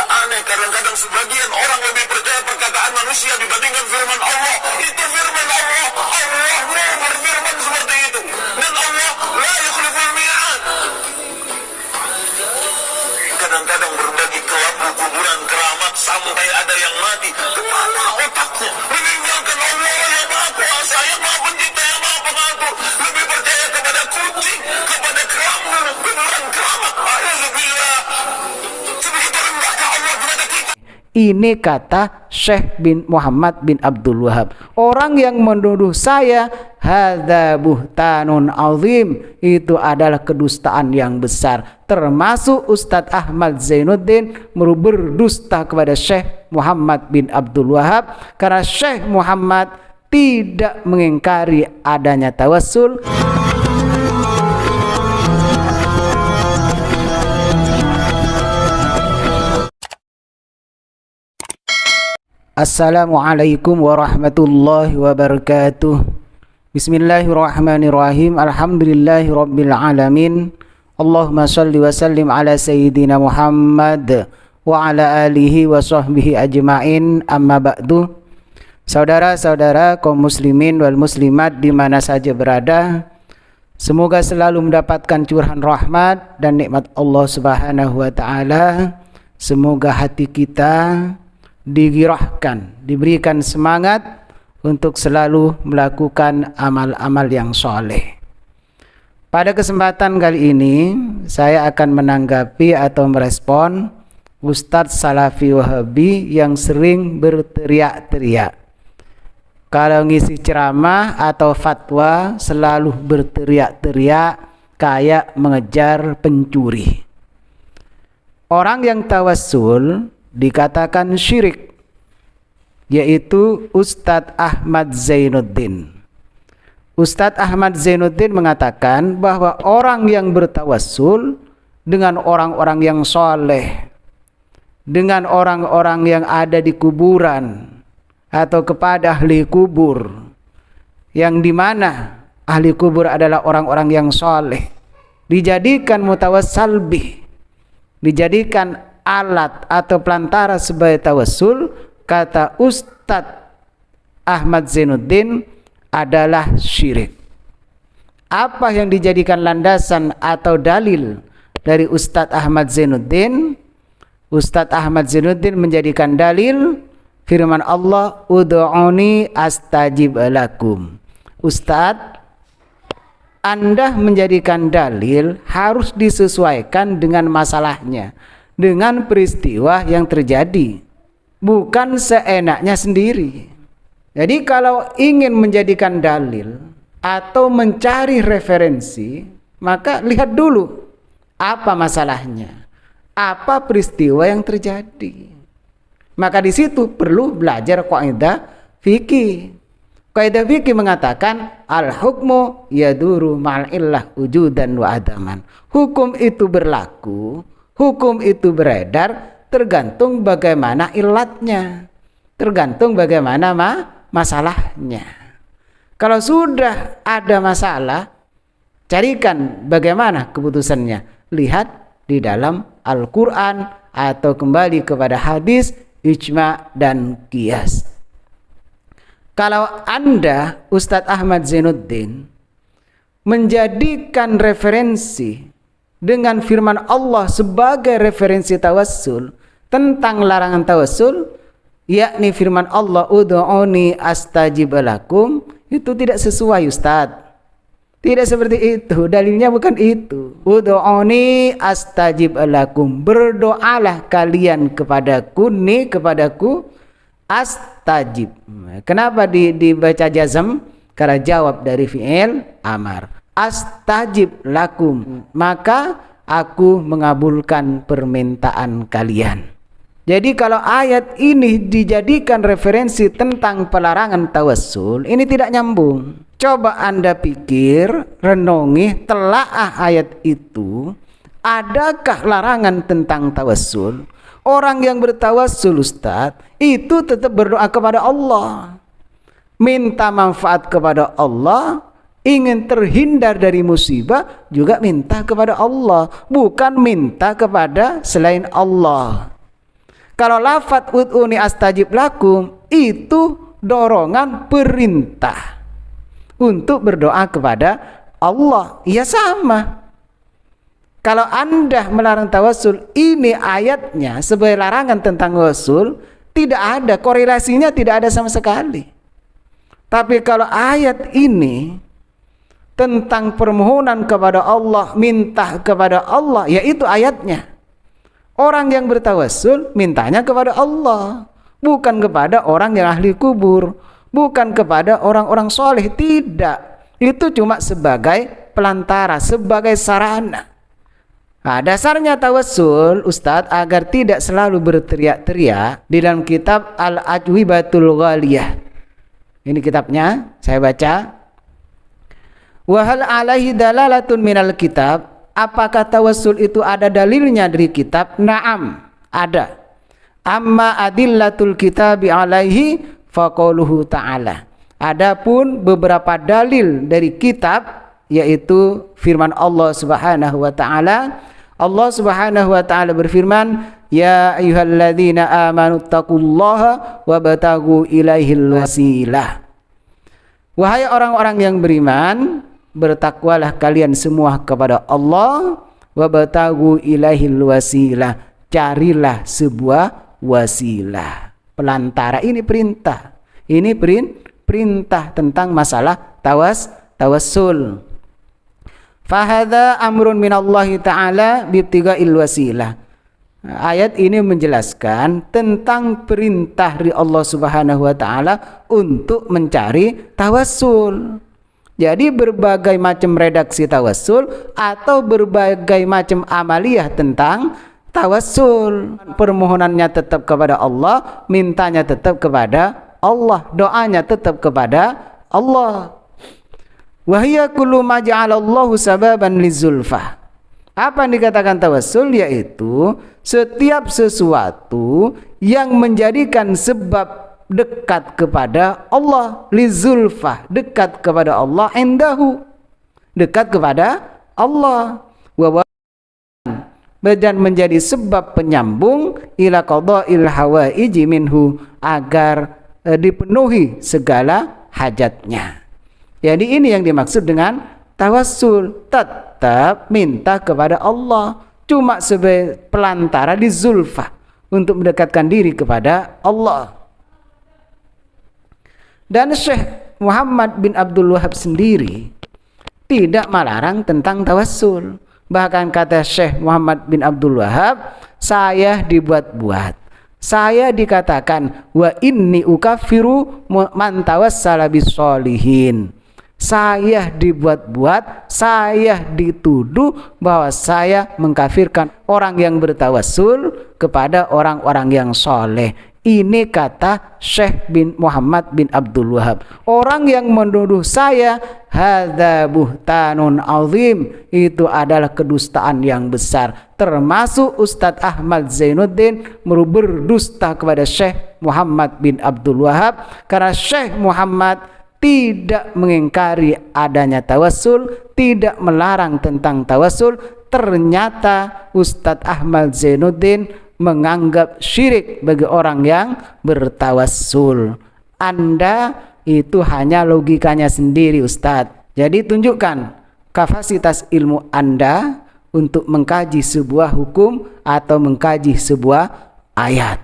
agak aneh. Kadang-kadang sebagian orang lebih percaya perkataan manusia dibandingkan firman Allah. Itu firman Allah. Allah berfirman seperti itu. Dan Allah la yukhliful mi'ad. Kadang-kadang berbagi kelabu, kuburan, keramat, sampai ada yang mati. Kemana otaknya? Meninggalkan Allah yang maha kuasa, yang maha pencipta, yang maha pengatur. Lebih percaya kepada kucing, kepada keramu, kuburan, keramat. Alhamdulillah. Sebegitu rendahkah Allah kepada kita? Ini kata Syekh bin Muhammad bin Abdul Wahab. Orang yang menuduh saya hadza buhtanun azim, itu adalah kedustaan yang besar. Termasuk Ustadz Ahmad Zainuddin berdusta kepada Syekh Muhammad bin Abdul Wahab, karena Syekh Muhammad tidak mengingkari adanya tawassul. Assalamualaikum warahmatullahi wabarakatuh. Bismillahirrahmanirrahim. Alhamdulillahirabbil alamin. Allahumma shalli wa sallim ala sayyidina Muhammad wa ala alihi wa sahbihi ajma'in. Amma ba'du. Saudara-saudara kaum muslimin wal muslimat di mana saja berada, semoga selalu mendapatkan curahan rahmat dan nikmat Allah Subhanahu wa taala. Semoga hati kita digirahkan, diberikan semangat untuk selalu melakukan amal-amal yang soleh. Pada kesempatan kali ini saya akan menanggapi atau merespon Ustadz Salafi Wahabi yang sering berteriak-teriak. Kalau ngisi ceramah atau fatwa selalu berteriak-teriak kayak mengejar pencuri. Orang yang tawassul dikatakan syirik, yaitu Ustadz Ahmad Zainuddin. Ustadz Ahmad Zainuddin mengatakan bahwa orang yang bertawassul dengan orang-orang yang soleh, dengan orang-orang yang ada di kuburan atau kepada ahli kubur, yang dimana ahli kubur adalah orang-orang yang soleh, dijadikan mutawassil bih, dijadikan alat atau pelantara sebagai tawassul, kata Ustadz Ahmad Zainuddin adalah syirik. Apa yang dijadikan landasan atau dalil dari Ustadz Ahmad Zainuddin? Ustadz Ahmad Zainuddin menjadikan dalil firman Allah, ud'uni astajib lakum. Ustadz, Anda menjadikan dalil harus disesuaikan dengan masalahnya, dengan peristiwa yang terjadi, bukan seenaknya sendiri. Jadi kalau ingin menjadikan dalil atau mencari referensi, maka lihat dulu apa masalahnya, apa peristiwa yang terjadi. Maka di situ perlu belajar kaidah fikih. Kaidah fikih mengatakan al-hukmu yaduru ma'al illah wujudan wa adaman. Hukum itu berlaku, hukum itu beredar tergantung bagaimana ilatnya, tergantung bagaimana masalahnya. Kalau sudah ada masalah, carikan bagaimana keputusannya. Lihat di dalam Al-Quran atau kembali kepada hadis, ijma' dan qiyas. Kalau Anda, Ustadz Ahmad Zainuddin, menjadikan referensi dengan firman Allah sebagai referensi tawassul tentang larangan tawassul, yakni firman Allah ud'uni astajib lakum, itu tidak sesuai Ustadz. Tidak seperti itu, dalilnya bukan itu. Ud'uni astajib lakum, berdoalah kalian kepadaku, kepadaku astajib. Kenapa dibaca jazm? Karena jawab dari fi'il amar. Astajib lakum, maka aku mengabulkan permintaan kalian. Jadi kalau ayat ini dijadikan referensi tentang pelarangan tawassul, ini tidak nyambung. Coba Anda pikir, renungi, telaah ayat itu. Adakah larangan tentang tawassul? Orang yang bertawassul, Ustaz, itu tetap berdoa kepada Allah, minta manfaat kepada Allah, ingin terhindar dari musibah juga minta kepada Allah, bukan minta kepada selain Allah. Kalau lafadz ud'uni astajib lakum itu dorongan perintah untuk berdoa kepada Allah. Ya sama. Kalau Anda melarang tawassul, ini ayatnya sebagai larangan tentang tawassul, tidak ada korelasinya, tidak ada sama sekali. Tapi kalau ayat ini tentang permohonan kepada Allah, minta kepada Allah, yaitu ayatnya. Orang yang bertawassul mintanya kepada Allah, bukan kepada orang yang ahli kubur, bukan kepada orang-orang soleh, tidak. Itu cuma sebagai pelantara, sebagai sarana. Nah, dasarnya tawassul, Ustadz, agar tidak selalu berteriak-teriak di dalam kitab Al-Ajwibatul Ghaliyah. Ini kitabnya, saya baca. Wa hal alaihi dalalatun minal kitab? Apakah tawassul itu ada dalilnya dari kitab? Naam, ada. Amma adillatul kitabi alaihi faqauluhu ta'ala. Adapun beberapa dalil dari kitab, yaitu firman Allah Subhanahu wa taala. Allah Subhanahu wa taala berfirman, ya ayyuhalladzina amanu taqullaha wabtagu ilaihil wasilah. Wahai orang-orang yang beriman, bertakwalah kalian semua kepada Allah, wabtagu ilaihil wasilah, carilah sebuah wasilah, pelantara. Ini perintah. Ini perintah tentang masalah tawassul. Fahadha amrun minallahi ta'ala bibtiga'il wasilah. Ayat ini menjelaskan tentang perintah dari Allah Subhanahu wa taala untuk mencari tawassul. Jadi berbagai macam redaksi tawassul atau berbagai macam amaliyah tentang tawassul. Permohonannya tetap kepada Allah, mintanya tetap kepada Allah, doanya tetap kepada Allah. Wahia kullu ma ja'alallahu sababan lizulfah. Apa yang dikatakan tawassul? Yaitu setiap sesuatu yang menjadikan sebab dekat kepada Allah, lizulfah, dekat kepada Allah, indahu, dekat kepada Allah, dan menjadi sebab penyambung ila qada'il hawaiji minhu, agar dipenuhi segala hajatnya. Jadi ini yang dimaksud dengan tawassul, tetap minta kepada Allah, cuma sebagai pelantara di zulfah untuk mendekatkan diri kepada Allah. Dan Syekh Muhammad bin Abdul Wahab sendiri tidak melarang tentang tawassul. Bahkan kata Syekh Muhammad bin Abdul Wahab, saya dibuat-buat, saya dikatakan wa inni ukaffiru man tawassala bis-sholihin. Saya dibuat-buat, saya dituduh bahwa saya mengkafirkan orang yang bertawassul kepada orang-orang yang soleh. Ini kata Syekh bin Muhammad bin Abdul Wahab. Orang yang menuduh saya, hadza buhtanun azim, itu adalah kedustaan yang besar. Termasuk Ustadz Ahmad Zainuddin berdusta kepada Syekh Muhammad bin Abdul Wahab, karena Syekh Muhammad tidak mengingkari adanya tawassul, tidak melarang tentang tawassul. Ternyata Ustadz Ahmad Zainuddin menganggap syirik bagi orang yang bertawassul. Anda itu hanya logikanya sendiri, Ustadz. Jadi tunjukkan kapasitas ilmu Anda untuk mengkaji sebuah hukum atau mengkaji sebuah ayat.